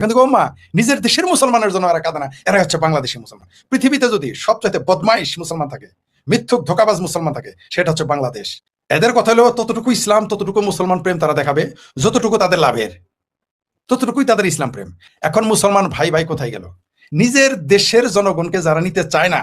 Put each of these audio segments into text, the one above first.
কিন্তু ওম্মা নিজের দেশের মুসলমানের জন্য এরা কাঁদে না, এরা হচ্ছে বাংলাদেশি মুসলমান। পৃথিবীতে যদি সবচাইতে বদমাইশ মুসলমান থাকে, মিথ্যুক ধোকাবাজ মুসলমান থাকে, সেটা হচ্ছে বাংলাদেশ। এদের কথা হলো ততটুকু ইসলাম, ততটুকু মুসলমান প্রেম তারা দেখাবে যতটুকু তাদের লাভের, ততটুকুই তাদের ইসলাম প্রেম। এখন মুসলমান ভাই ভাই কোথায় গেল? নিজের দেশের জনগণকে যারা নিতে চায় না,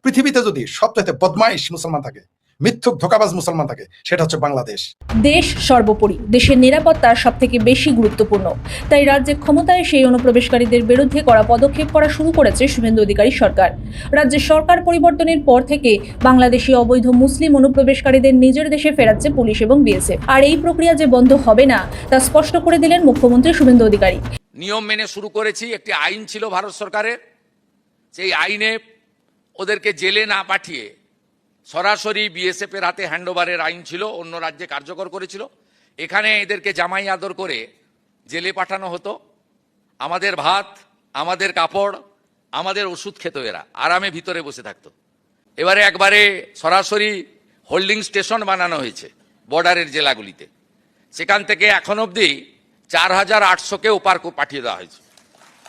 পৃথিবীতে যদি সবচাইতে বদমাইশ মুসলমান থাকে, মিথ্যুক ধোকাবাজ মুসলমান থাকে, সেটা হচ্ছে বাংলাদেশ। দেশ সর্বোপরি, দেশের নিরাপত্তা সব থেকে বেশি গুরুত্বপূর্ণ। তাই রাজ্যে ক্ষমতায় সেই অনুপ্রবেশকারীদের বিরুদ্ধে কড়া পদক্ষেপ করা শুরু করেছে শুভেন্দু অধিকারী সরকার। রাজ্যের সরকার পরিবর্তনের পর থেকে বাংলাদেশি অবৈধ মুসলিম অনুপ্রবেশকারীদের নিজের দেশে ফেরাচ্ছে পুলিশ এবং বিএসএফ। আর এই প্রক্রিয়া যে বন্ধ হবে না তা স্পষ্ট করে দিলেন মুখ্যমন্ত্রী শুভেন্দু অধিকারী। নিয়ম মেনে শুরু করেছি। একটি আইন ছিল ভারত সরকারের, সেই আইনে ওদেরকে জেলে না পাঠিয়ে সরাসরি বিএসএফ এর হাতে হ্যান্ডওভারের আইন ছিল, অন্য রাজ্যে কার্যকর করেছিল। এখানে এদেরকে জামাই আদর করে জেলে পাঠানো হতো। আমাদের ভাত, আমাদের কাপড়, আমাদের ওষুধ খেত, এরা আরামে ভিতরে বসে থাকতো। এবারে একবারে সরাসরি হোল্ডিং স্টেশন বানানো হয়েছে বর্ডারের জেলাগুলিতে। সেখান থেকে এখন অবধি 4800-কে ওপার পাঠিয়ে দেওয়া হয়েছে।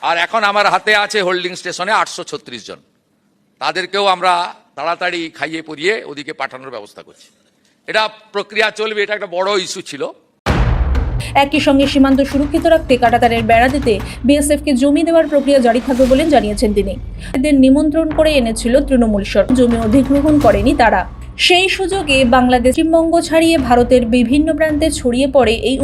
আর এখন আমার হাতে আছে হোল্ডিং স্টেশনে 836 জন। তাদেরকেও আমরা তাড়াতাড়ি খাইয়ে পরিয়ে ওদিকে পাঠানোর ব্যবস্থা করছি। এটা প্রক্রিয়া চলবে, এটা একটা বড় ইস্যু ছিল। একই সঙ্গে সীমান্ত সুরক্ষিত রাখতে কাঁটাতারের বেড়া দিতে বিএসএফকে জমি দেওয়ার প্রক্রিয়া জারি থাকবে বলে জানিয়েছেন তিনি। এদের নিমন্ত্রণ করে এনেছিল তৃণমূল সরকার, জমি অধিগ্রহণ করেনি তারা। সেই সুযোগে বাংলাদেশ পশ্চিমবঙ্গ ছাড়িয়ে ভারতের বিভিন্ন প্রান্তে ছড়িয়ে পড়ে এই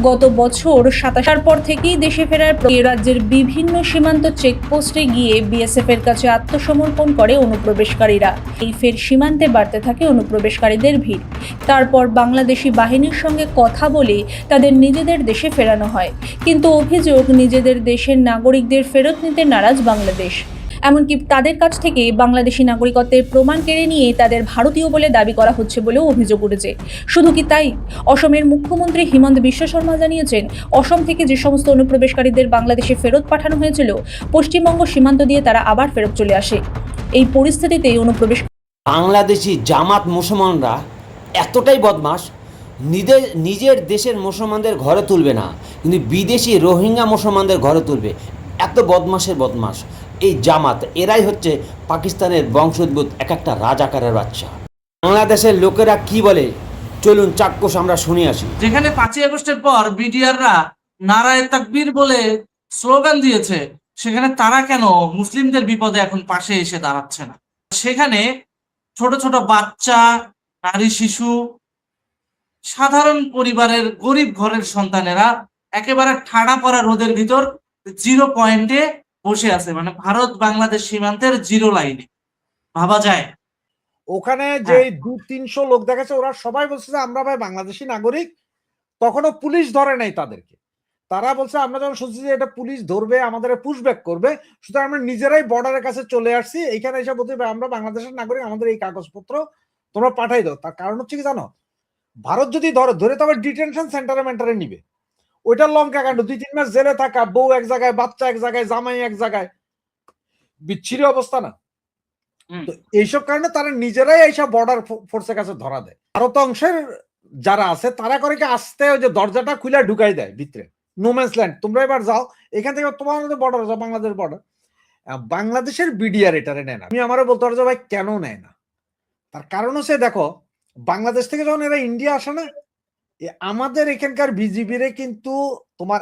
গত বছর 27 পর থেকেই দেশে ফেরার রাজ্যের বিভিন্ন সীমান্ত চেকপোস্টে গিয়ে বিএসএফ এর কাছে আত্মসমর্পণ করে অনুপ্রবেশকারীরা। এই ফের সীমান্তে বাড়তে থাকে অনুপ্রবেশকারীদের ভিড়। তারপর বাংলাদেশি বাহিনীর সঙ্গে কথা বলে তাদের নিজেদের দেশে ফেরানো হয়। কিন্তু অভিযোগ, নিজেদের দেশের নাগরিকদের ফেরত নিতে নারাজ বাংলাদেশ। এমনকি তাদের কাছ থেকে বাংলাদেশি নাগরিকত্বের প্রমাণ কেড়ে নিয়ে তাদের ভারতীয় বলে দাবি করা হচ্ছে বলেও অভিযোগ উঠেছে। শুধু কি তাই, অসমের মুখ্যমন্ত্রী হিমন্ত বিশ্ব শর্মা জানিয়েছেন, অসম থেকে যে সমস্ত অনুপ্রবেশকারীদের বাংলাদেশে ফেরত পাঠানো হয়েছিল, পশ্চিমবঙ্গ সীমান্ত দিয়ে তারা আবার ফেরত চলে আসে। এই পরিস্থিতিতে অনুপ্রবেশ বাংলাদেশি জামাত মুসলমানরা এতটাই বদমাশ, নিজের দেশের মুসলমানদের ঘরে তুলবে না, কিন্তু বিদেশি রোহিঙ্গা মুসলমানদের ঘরে তুলবে। এত বদমাশের বদমাশ এই জামাত। এরাই হচ্ছে পাকিস্তানের বংশোদ্ভূত এক একটা রাজাকারের বাচ্চা। বাংলাদেশের লোকেরা কি বলে চলুন চাক্ষুষ আমরা শুনে আসি। যেখানে 5ই আগস্টের পর বিডিআররা নারায়ে তাকবীর বলে স্লোগান দিয়েছে, সেখানে তারা কেন মুসলিমদের বিপদে এখন পাশে এসে দাঁড়াচ্ছে না? সেখানে ছোট ছোট বাচ্চা, নারী, শিশু, সাধারণ পরিবারের গরিব ঘরের সন্তানেরা একেবারে ঠাড়া পড়া রোদের ভিতর 0 পয়েন্টে বসে আছে, মানে ভারত বাংলাদেশ সীমান্তের 0 লাইনে। ভাবা যায়? ওখানে যে 200-300 লোক দেখাচ্ছে, ওরা সবাই বলছে যে আমরা ভাই বাংলাদেশি নাগরিক। তখনও পুলিশ ধরে নাই তাদেরকে। তারা বলছে আমরা যখন শুনছি যে এটা পুলিশ ধরবে, আমাদের পুশব্যাক করবে, সুতরাং আমরা নিজেরাই বর্ডারের কাছে চলে আসছি। এইখানে এসে বলতে আমরা বাংলাদেশের নাগরিক, আমাদের এই কাগজপত্র তোমরা পাঠাই দাও। তার কারণ হচ্ছে কি জানো, ভারত যদি ধরে তবে ডিটেনশন সেন্টারে মেন্টারে নিবে। ওইটা লঙ্কা কাণ্ড, 2-3 মাস জেলে থাকা, বউ এক জায়গায়, বাচ্চা এক জায়গায়, জামাই এক জায়গায়, বিচ্ছিরি অবস্থা না? তো এইসব কারণে তারা নিজেরাই এইসব বর্ডার ফোর্সের কাছে ধরা দেয়। ভারত অংশের যারা আছে তারা করে কি আস্তে ওই যে দরজাটা খুলে ঢুকাই দেয় ভিতরে, নোম্যান্স ল্যান্ড। তোমরা এবার যাও এখান থেকে, তোমার বর্ডার যাও, বাংলাদেশ বর্ডার। বাংলাদেশের বিডিআর এটারে নেয় না। আমি আমারও বলতে পারো যে ভাই কেন নেয় না, তার কারণ হচ্ছে দেখো, বাংলাদেশ থেকে যখন এরা ইন্ডিয়া আসে না, আমাদের এখানকার বিজিবিরে কিন্তু তোমার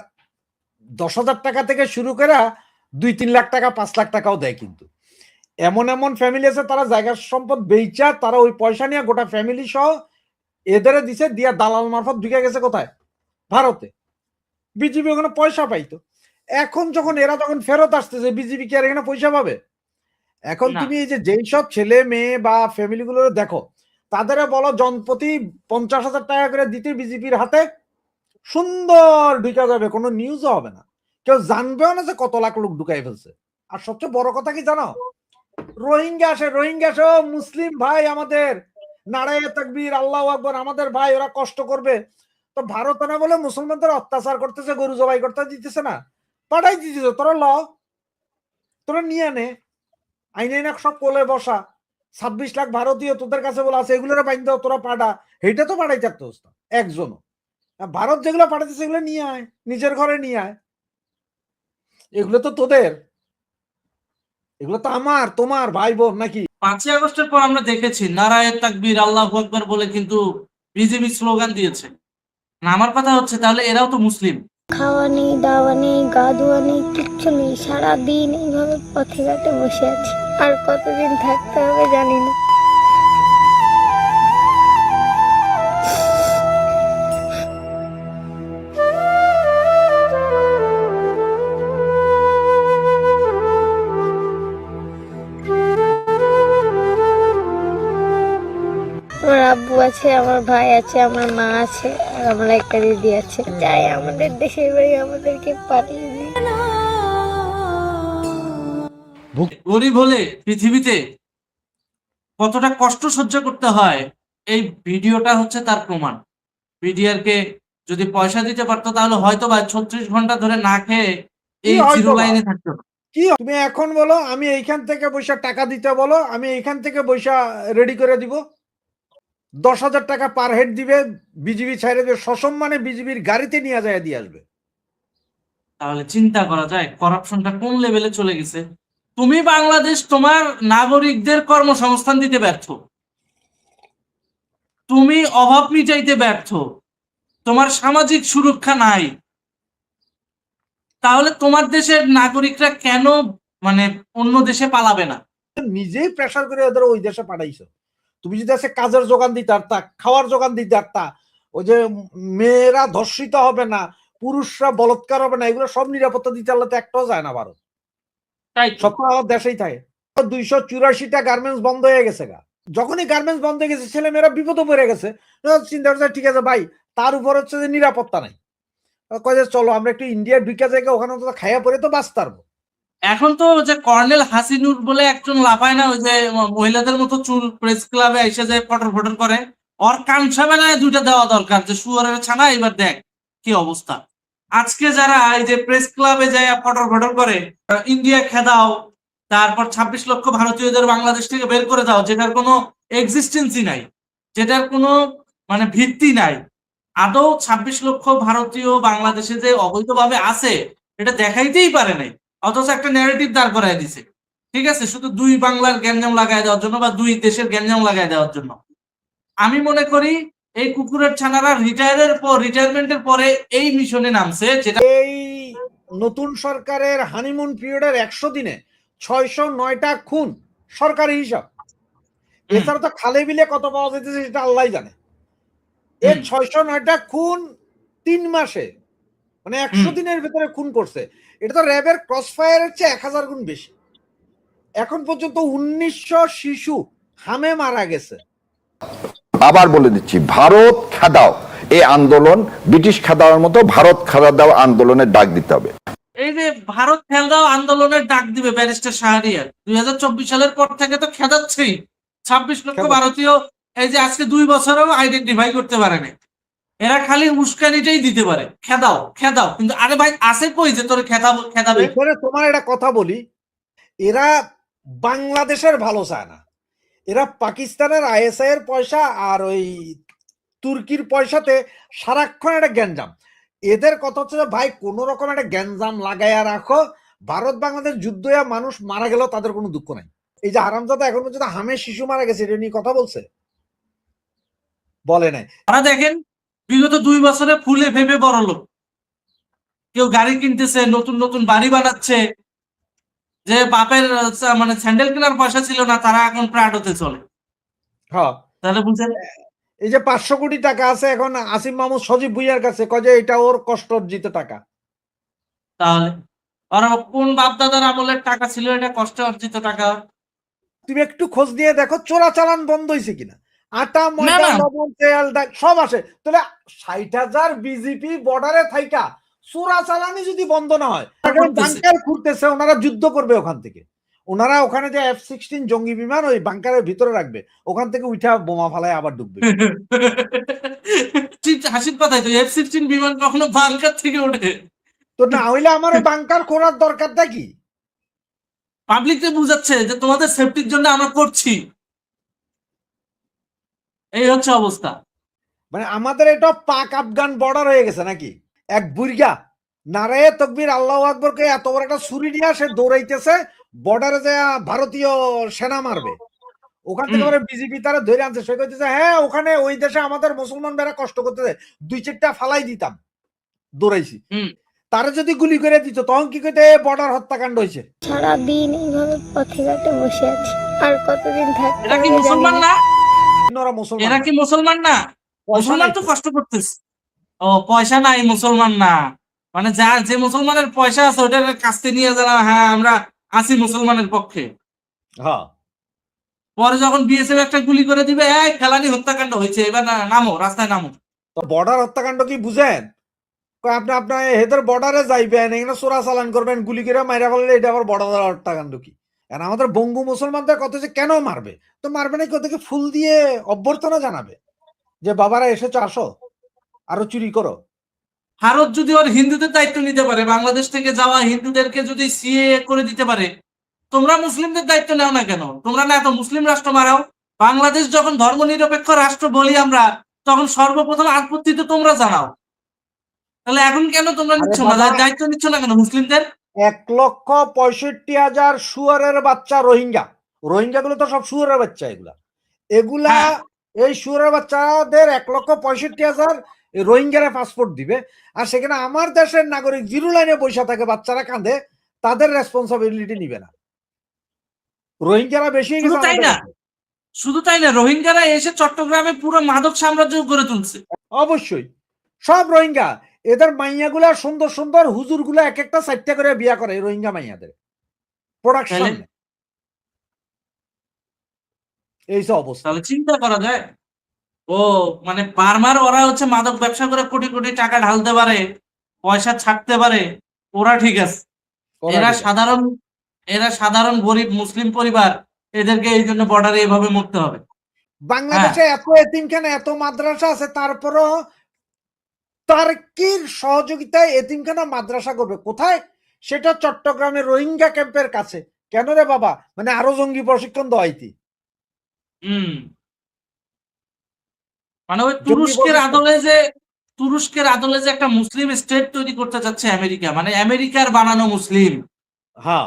10,000 টাকা থেকে শুরু করে 2-3 লাখ টাকা, 5 লাখ টাকাও দেয়। কিন্তু এমন এমন ফ্যামিলি আছে তারা জায়গার সম্পদ বেচা, তারা ওই পয়সা নিয়ে গোটা ফ্যামিলি সহ এদের দিছে, দিয়া দালাল মারফত ঢুকে গেছে কোথায়? ভারতে। বিজিবি ওখানে পয়সা পাইতো। এখন যখন এরা যখন ফেরত আসতেছে, বিজিবি কি আর এখানে পয়সা পাবে? এখন তুমি এই যে যেই সব ছেলে মেয়ে বা ফ্যামিলি গুলো দেখো, তাদের বলো জনপ্রতি 50,000 টাকা করে দিতে বিজিবির হাতে, সুন্দর ঢুকা যাবে, কোনো নিউজও হবে না, কেউ জানবেও না যে কত লাখ লোক ঢুকাই ফেলছে। আর সবচেয়ে বড় কথা কি জানো, রোহিঙ্গা আসে, মুসলিম ভাই আমাদের, নারায়ে তাকবীর, আল্লাহু আকবার, আমাদের ভাই, ওরা কষ্ট করবে। তো ভারত না বলে মুসলমানদের অত্যাচার করতেছে, গরু জবাই করতে দিতেছে না, পাঠাই দিতেছে। তোরা নিয়ে নে, আইনে না সব কোলে বসা, 26 লাখ ভারতীয় তোদের কাছে বলে আছে, এগুলোর বাইন দাও, তোরা পাঠা। এইটা তো পাঠাই থাকতো একজনও। ভারত যেগুলো পাঠাচ্ছে সেগুলো নিয়ে আয়, নিজের ঘরে নিয়ে আয়। এগুলো তো তোদের, এগুলো তো আমার তোমার ভাই বোন নাকি? 5ই আগস্টের পর আমরা দেখেছি নারায়ে তাকবীর আল্লাহু আকবার বলে কিন্তু বিজেপি স্লোগান দিয়েছে। না, আমার কথা হচ্ছে তাহলে এরাও তো মুসলিম। খাওয়া নেই, দাওয়া নেই, গা ধোয়া নেই, কিচ্ছু নেই, সারাদিন এইভাবে পথে ঘাটে বসে আছি। আর কতদিন থাকতে হবে জানি না। আমার আব্বু আছে, আমার ভাই আছে, আমার মা আছে, আর আমার একটা দিদি আছে। চাই আমাদের দেশের বাড়ি আমাদেরকে পাঠিয়ে দিই। গরিব হলে পৃথিবীতে কতটা কষ্ট সহ্য করতে হয় এই ভিডিওটা হচ্ছে তার প্রমাণ। বিডিআর কে যদি পয়সা দিতে পারতো তাহলে হয়তো বা 36 ঘন্টা ধরে না খেয়ে এই কি হয়তো জিরো বা? লাইনে থাকতো না। কি তুমি এখন বলো আমি এইখান থেকে পয়সা টাকা দিতে বলো, আমি এইখান থেকে পয়সা রেডি করে দিব। 10,000 টাকা পার হেড দিবে, বিজিবি ছাইড়ে দেবে, সসম্মানে বিজিবির গাড়িতে নিয়ে যায় দিয়ে আসবে। তাহলে চিন্তা করা যায় করাপশনটা কোন লেভেলে চলে গেছে। তুমি বাংলাদেশ তোমার নাগরিকদের কর্মসংস্থান দিতে ব্যর্থ, তুমি অভাব মিটাইতে ব্যর্থ, তোমার সামাজিক সুরক্ষা নাই, তাহলে তোমার দেশের নাগরিকরা কেন মানে অন্য দেশে পালাবে না? নিজেই প্রেসার করে ওদের ওই দেশে পাঠাইছো। তুমি যদি আছে কাজের যোগান দিতে পারতা, খাওয়ার যোগান দিতে পারতা, ওই যে মেয়েরা ধর্ষিত হবে না, পুরুষরা বলৎকার হবে না, এগুলো সব নিরাপত্তা দিতে পারলে তো একটাও যায় না ভারত। তাই তো। সব তো আমার দেশেই থাকে। 284টা গার্মেন্টস বন্ধ হয়ে গেছে গা। যখনই গার্মেন্টস বন্ধ হয়ে গেছে ছেলে মেয়েরা বিপদে পড়ে গেছে। চিন্তা করছে ঠিক আছে ভাই, তার উপর হচ্ছে যে নিরাপত্তা নাই, কয় যে চলো আমরা একটু ইন্ডিয়া ঢুকে যাই, ওখানে তো খাইয়া পরে তো বাঁচতে পারবো। এখন তো যে কর্নেল হাসিনুর বলে একজন লাফায় না, ওই যে মহিলাদের মতো চুল প্রেস ক্লাবে এসে যে ফটর ফটর করে, ওর কান সাবেনায় 2টা দেওয়া দরকার যে শুয়ারের ছানা এবার দেখ কি অবস্থা। আজকে যারা এই যে প্রেস ক্লাবে যায় ফটর ফটর করে, ইন্ডিয়া খেদাও, তারপর 26 লক্ষ ভারতীয়দের বাংলাদেশ থেকে বের করে দাও, যেটার কোনো এক্সিস্টেন্সই নাই, যেটার কোনো মানে ভিত্তি নাই। আদৌ 26 লক্ষ ভারতীয় বাংলাদেশে যে অবৈধভাবে আছে এটা দেখাইতেই পারে নাই, অথচ একটা ন্যারেটিভ দাঁড় করায় দিছে। ঠিক আছে, শুধু দুই বাংলার গ্যাঞ্জাম লাগাই দেওয়ার জন্য বা দুই দেশের গ্যাঞ্জাম লাগাই দেওয়ার জন্য। আমি মনে করি এই কুকুরের ছানারা রিটায়ারমেন্টের পরে এই মিশনে নামছে, যেটা এই নতুন সরকারের হানিমুন পিরিয়ডের 100 দিনে 609টা খুন সরকারি হিসাব। এছাড়া তো খালে বিলে কত পাওয়া যেতেছে সেটা আল্লাহ জানে। এই 609টা খুন 3 মাসে, মানে 100 দিনের ভিতরে খুন করছে। এটা তো র্যাবের ক্রস ফায়ারের চেয়ে 1000 গুণ বেশি। এখন পর্যন্ত 1900 শিশু হামে মারা গেছে। আবার বলে দিচ্ছি, ভারত খেদাও এই আন্দোলন ব্রিটিশ খেদাওয়ার মতো ভারত খেদা দাও আন্দোলনের ডাক দিতে হবে। এই যে ভারত খেদাও আন্দোলনের ডাক দিবে ব্যারিস্টার শাহরিয়ার 2024 সালের পর থেকে তো খেদাচ্ছেই। 26 লক্ষ ভারতীয় এই যে আজকে 2 বছরেও আইডেন্টিফাই করতে পারে না। এরা খালি উস্কানিটাই দিতে পারে, খেদাও খেদাও, কিন্তু আরে ভাই আছে কই যে তোরে খেদাবে? এখানে তোমার একটা কথা বলি, এরা বাংলাদেশের ভালো চায় না, এরা পাকিস্তানের আইএসআই এর পয়সা আর ওই তুর্কির পয়সাতে সারাক্ষণ একটা গ্যাঞ্জাম। এদের কথা হচ্ছে যে ভাই কোন রকম একটা গ্যাঞ্জাম লাগাইয়া রাখো, ভারত বাংলাদেশ যুদ্ধ হয়ে মানুষ মারা গেল তাদের কোনো দুঃখ নাই। এই যে হারামজাদা এখন পর্যন্ত হামে শিশু মারা গেছে এটা নিয়ে কথা বলছে? বলে নাই। ওরা দেখেন বিগত 2 বছরে ফুলে ভেবে বড় লোক, কেউ গাড়ি কিনতেছে, নতুন নতুন বাড়ি বানাচ্ছে, যে বাপের মানে স্যান্ডেল কেনার পয়সা ছিল না তারা এখন প্রাডোতে চলে। হ্যাঁ, তাহলে বুঝেন এই যে 500 কোটি টাকা আছে এখন আসিম মাহমুদ সজীব ভুইয়ার কাছে, কয় যে এটা ওর কষ্ট অর্জিত টাকা। তাহলে ওরা কোন বাপ দাদার আমলের টাকা ছিল, এটা কষ্টে অর্জিত টাকা। তুমি একটু খোঁজ নিয়ে দেখো চোরাচালান বন্ধ হয়েছে কিনা। আটা ময়দা না। লবণ তেল সব আসে। তাহলে 60,000 বিজেপি বর্ডারে থাইকা চোরাচালানি যদি বন্ধ না হয়, বাংকার খুঁড়তেছে, ওনারা যুদ্ধ করবে ওখান থেকে। ওনারা ওখানে যে F-16 জঙ্গি বিমান ওই বাংকারের ভিতরে রাখবে, ওখান থেকে উঠা বোমা ফালায় আবার ঢুকবে। হাসির কথাই তো, F-16 বিমান কখনো বাংকার থেকে ওঠে? তো না হইলে আমার বাংকার করার দরকারটা কি? পাবলিককে বুঝাচ্ছে যে তোমাদের সেফটির জন্য আমরা করছি, এই হচ্ছে অবস্থা। মানে আমাদের এটা পাক আফগান বর্ডার হয়ে গেছে নাকি? এক বুর্গা নারায়ে তকবীর আল্লাহু আকবর কে এত বড় একটা ছুরি নিয়ে সে দৌড়াইতেছে বর্ডারে যে ভারতীয় সেনা মারবে, ওখান থেকে পরে বিজেপি তারা ধরে আনছে। সে কইতেছে হ্যাঁ ওখানে ওই দেশে আমাদের মুসলমান ভাইরা কষ্ট করতেছে, 2-4টা ফালাই দিতাম, দৌড়াইছি। তারা যদি গুলি করে দিত তখন কি কইতে বর্ডার হত্যাকাণ্ড হয়েছে। সারাদিন এইভাবে পথে ঘাটে বসে আছি, আর কতদিন থাকতে এরা কি হবে জানি মুসলমান না। না? ওরা মুসলমান এরা কি মুসলমান না? পয়সা মুসলমান নাই তো তো। কষ্ট করতেছে। ও পয়সা নাই মুসলমান না, মানে যার যে মুসলমানের পয়সা আছে ওটার কাছতে নিয়ে যারা হ্যাঁ আমরা আছি মুসলমানের পক্ষে, হ্যাঁ পরে যখন বিএসএফ একটা গুলি করে দিবে এই ফেলানি হত্যাকাণ্ড হয়েছে এবার নামো রাস্তায় নামো। তো বর্ডার হত্যাকাণ্ড কি বুঝেন? কয় আপনি আপনার হেদের বর্ডারে যাইবেন, এখানে চোরা চালান করবেন, গুলি করে মাইরা ফেললে এটা আবার বর্ডার হত্যাকাণ্ড কি? আর আমাদের বঙ্গু মুসলমানদের কথা যে কেন মারবে, তো মারবে না, ওদেরকে ফুল দিয়ে অভ্যর্থনা জানাবে যে বাবারা এসেছো, আসো আরো চুরি করো। ভারত যদি ওর হিন্দুদের দায়িত্ব নিতে পারে, বাংলাদেশ থেকে যাওয়া হিন্দুদেরকে যদি সিএ করে দিতে পারে, তোমরা মুসলিমদের দায়িত্ব নাও না কেন? তোমরা না এত মুসলিম রাষ্ট্র মারাও? বাংলাদেশ যখন ধর্মনিরপেক্ষ রাষ্ট্র বলি আমরা, তখন সর্বপ্রথম আপত্তি তো তোমরা জানাও। তাহলে এখন কেন তোমরা আরে নিচ্ছ না, বাবা, দায়িত্ব নিচ্ছ না কেন মুসলিমদের? 1,65,000 শুয়ারের বাচ্চা রোহিঙ্গা, রোহিঙ্গা গুলো তো সব শুয়ারের বাচ্চা, এগুলা হ্যাঁ। এই শুয়ারের বাচ্চাদের 1,65,000 রোহিঙ্গারা পাসপোর্ট দিবে, আর সেখানে আমার দেশের নাগরিক জিরো লাইনে বসে থাকে, বাচ্চারা কাঁদে, তাদের রেসপন্সিবিলিটি নিবে না। রোহিঙ্গারা বেশি হয়ে শুধু গেছে তাই আমাদের না, কাছে। শুধু তাই না, রোহিঙ্গারা এসে চট্টগ্রামে পুরো মাদক সাম্রাজ্য গড়ে তুলছে। অবশ্যই সব রোহিঙ্গা, এদের মাইয়াগুলা সুন্দর সুন্দর হুজুরগুলা এক একটা 4টা করে বিয়া করে এই রোহিঙ্গা মাইয়াদের প্রোডাকশন। তাহলে? এই যে অবস্থা। তাহলে চিন্তা করা যায়। ও মানে বারবার ওরা হচ্ছে মাদক ব্যবসা করে কোটি কোটি টাকা ঢালতে পারে, পয়সা ছাড়তে পারে, ওরা ঠিক আছে। ওরা এরা ঠিক আছে। সাধারণ গরিব মুসলিম পরিবার, এদেরকে এই জন্য বর্ডারে এইভাবে মরতে হবে। বাংলাদেশে এত এতিমখানা এত মাদ্রাসা আছে, তারপরও তার্কির সহযোগিতায় এতিমখানা মাদ্রাসা করবে কোথায়? সেটা চট্টগ্রামের রোহিঙ্গা ক্যাম্পের কাছে। কেন রে বাবা? মানে আরো জঙ্গি প্রশিক্ষণ দেওয়াইতি। মানে ওই তুরস্কের আদলে যে একটা মুসলিম স্টেট তৈরি করতে চাচ্ছে আমেরিকা, মানে আমেরিকার বানানো মুসলিম, হ্যাঁ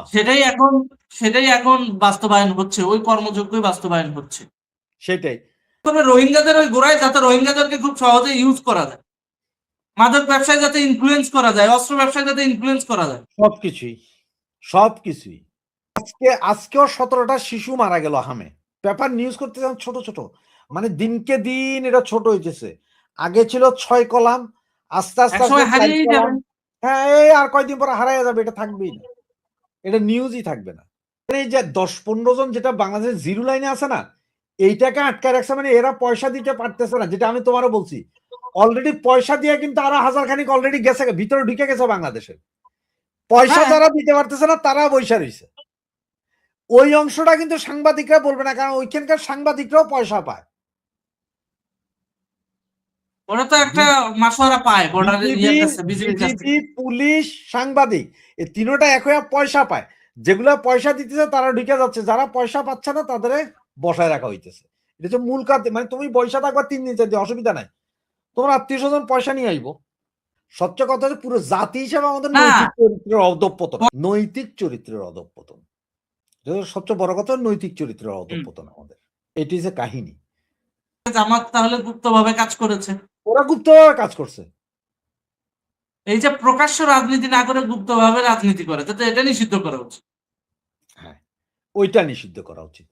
সেটাই এখন বাস্তবায়ন হচ্ছে, ওই কর্মযোগ্যই বাস্তবায়ন হচ্ছে। সেটাই। তবে রোহিঙ্গাদের ওই গোড়ায়, যাতে রোহিঙ্গাদেরকে খুব সহজে ইউজ করা যায়, মাদক ব্যবসায় যাতে ইনফ্লুয়েন্স করা যায়, অস্ত্র ব্যবসায় যাতে ইনফ্লুয়েন্স করা যায়। সবকিছুই আজকেও 17টা শিশু মারা গেল হামে। পেপার নিউজ করতে যান ছোট ছোট, মানে দিনকে দিন এটা ছোট হইতেছে। আগে ছিল 6 কলাম, আস্তে আস্তে একসময় হারিয়েই যাবে। হ্যাঁ এই আর কয়দিন পরে হারাইয়া যাবে, এটা থাকবেই না, এটা নিউজই থাকবে না। এই যে 10-15 জন যেটা বাংলাদেশের জিরো লাইনে আছে না, এইটাকে আটকায় রাখছে, মানে এরা পয়সা দিতে পারতেছে না। যেটা আমি তোমারও বলছি, অলরেডি পয়সা দিয়ে কিন্তু আরো 1000 খানিক অলরেডি গেছে, ভিতরে ঢুকে গেছে বাংলাদেশের। পয়সা হ্যাঁ। যারা দিতে পারতেছে না তারা বৈশা রয়েছে। ওই অংশটা কিন্তু সাংবাদিকরা বলবে না, কারণ ওইখানকার সাংবাদিকরাও পয়সা পায়। ওরা তো একটা মাসোয়ারা পায় বর্ডারের বিজেপির কাছ থেকে। বিজিবি, পুলিশ, সাংবাদিক, এই তিনটা এক হয়ে পয়সা পায়। যেগুলা পয়সা দিতেছে তারা ঢুকে যাচ্ছে, যারা পয়সা পাচ্ছে না তাদের বসায় রাখা হইতেছে। এটা হচ্ছে মূল কাজ। মানে তুমি পয়সা থাকবা 3 দিন 4 দিন, অসুবিধা নাই, তোমার আত্মীয় স্বজন পয়সা নিয়ে আইবো। সবচেয়ে কথা হচ্ছে পুরো জাতি হিসেবে আমাদের না। নৈতিক চরিত্রের অধঃপতন, নৈতিক চরিত্রের অধঃপতন। সবচেয়ে বড় কথা নৈতিক চরিত্রের অধঃপতন আমাদের, এটি যে কাহিনী। জামাত তাহলে গুপ্তভাবে কাজ করেছে, ওরা গুপ্তভাবে কাজ করছে। এই যে প্রকাশ্য রাজনীতি না করে গুপ্তভাবে রাজনীতি করে, তো এটা নিষিদ্ধ করা উচিত। হ্যাঁ, ওইটা নিষিদ্ধ করা উচিত।